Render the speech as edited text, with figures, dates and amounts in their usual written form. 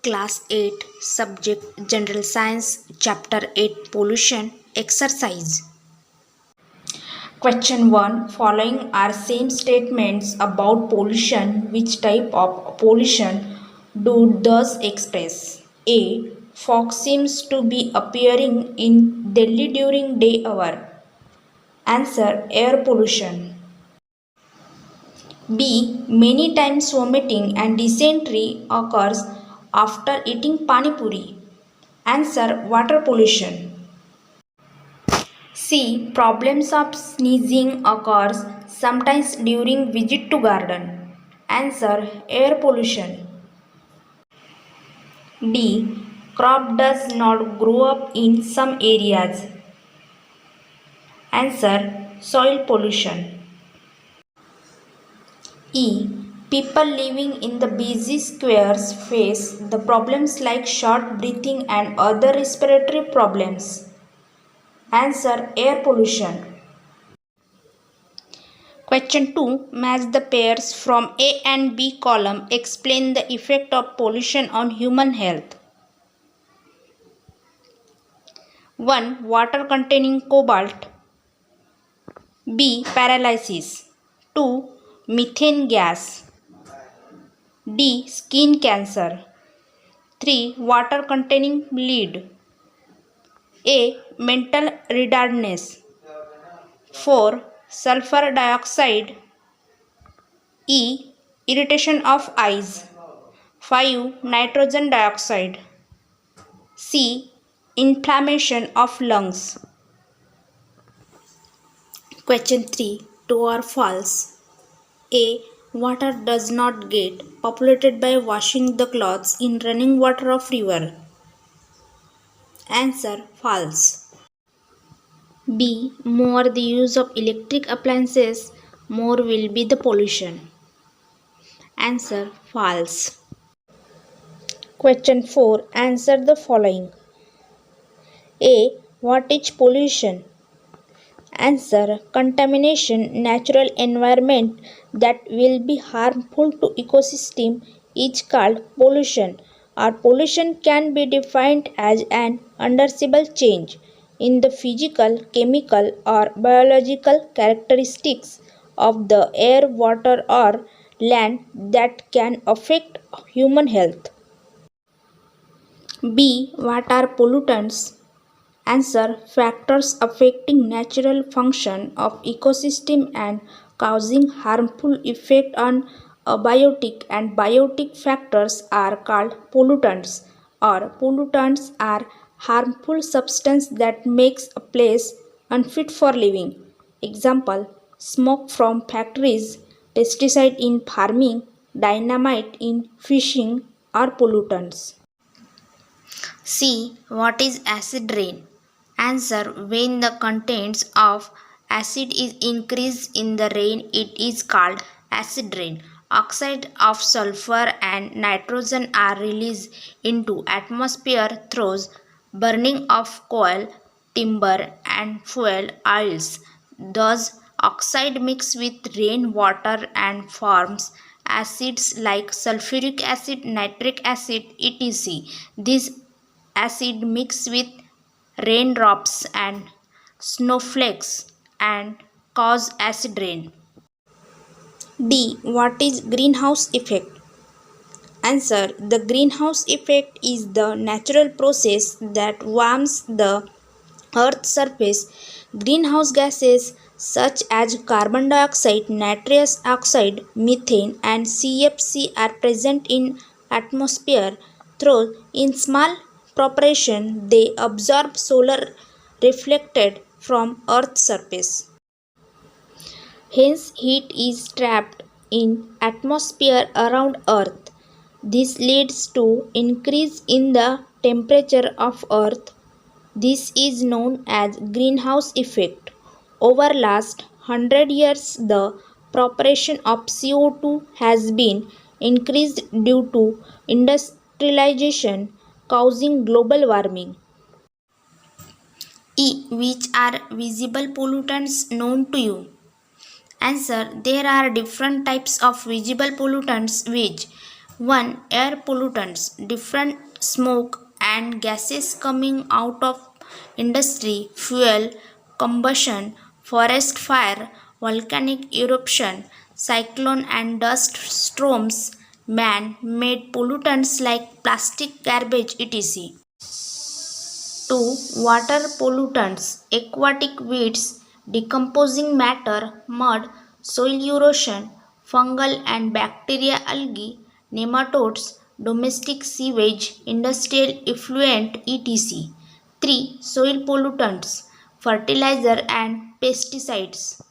Class 8, Subject General Science, Chapter 8 Pollution, Exercise. Question 1. Following are same statements about pollution. Which type of pollution do thus express? A. Fog seems to be appearing in Delhi during day hour. Answer. Air pollution. B. Many times vomiting and dysentery occurs after eating pani puri. Answer. Water pollution. C. Problems of sneezing occurs sometimes during visit to garden. Answer. Air pollution. D. Crop does not grow up in some areas. Answer. Soil pollution. E. People living in the busy squares face the problems like short breathing and other respiratory problems. Answer. Air pollution. Question 2. Match the pairs from A and B column. Explain the effect of pollution on human health. 1. Water containing cobalt. B. Paralysis. 2. Methane gas. D. Skin cancer. 3. Water containing lead. A. Mental retardedness. 4. Sulfur dioxide. E. Irritation of eyes. 5. Nitrogen dioxide. C. Inflammation of lungs. Question 3. True or false? A. Water does not get populated by washing the clothes in running water of river. Answer. False. B. More the use of electric appliances, more will be the pollution. Answer. False. Question 4. Answer the following. A. What is pollution? Answer. Contamination, natural environment that will be harmful to ecosystem is called pollution, or pollution can be defined as an undesirable change in the physical, chemical or biological characteristics of the air, water or land that can affect human health. B. What are pollutants? Answer. Factors affecting natural function of ecosystem and causing harmful effect on abiotic and biotic factors are called pollutants, or pollutants are harmful substance that makes a place unfit for living. Example: smoke from factories, pesticide in farming, dynamite in fishing are pollutants. C. What is acid rain? Answer. When the contents of acid is increased in the rain, it is called acid rain. Oxide of sulfur and nitrogen are released into atmosphere through burning of coal, timber and fuel oils. Thus, oxide mix with rain water and forms acids like sulfuric acid, nitric acid, etc. This acid mix with raindrops and snowflakes and cause acid rain. D. What is greenhouse effect? Answer. The greenhouse effect is the natural process that warms the earth's surface. Greenhouse gases such as carbon dioxide, nitrous oxide, methane and CFC are present in atmosphere through in small proportion they absorb solar reflected from earth's surface. Hence heat is trapped in atmosphere around earth. This leads to increase in the temperature of earth. This is known as greenhouse effect. Over last 100 years the proportion of CO2 has been increased due to industrialization causing global warming. E. Which are visible pollutants known to you? Answer. There are different types of visible pollutants which 1. Air pollutants, different smoke and gases coming out of industry, fuel combustion, forest fire, volcanic eruption, cyclone and dust storms, man made pollutants like plastic, garbage, etc. 2. Water pollutants, aquatic weeds, decomposing matter, mud, soil erosion, fungal and bacteria algae, nematodes, domestic sewage, industrial effluent, etc. 3. Soil pollutants, fertilizer and pesticides.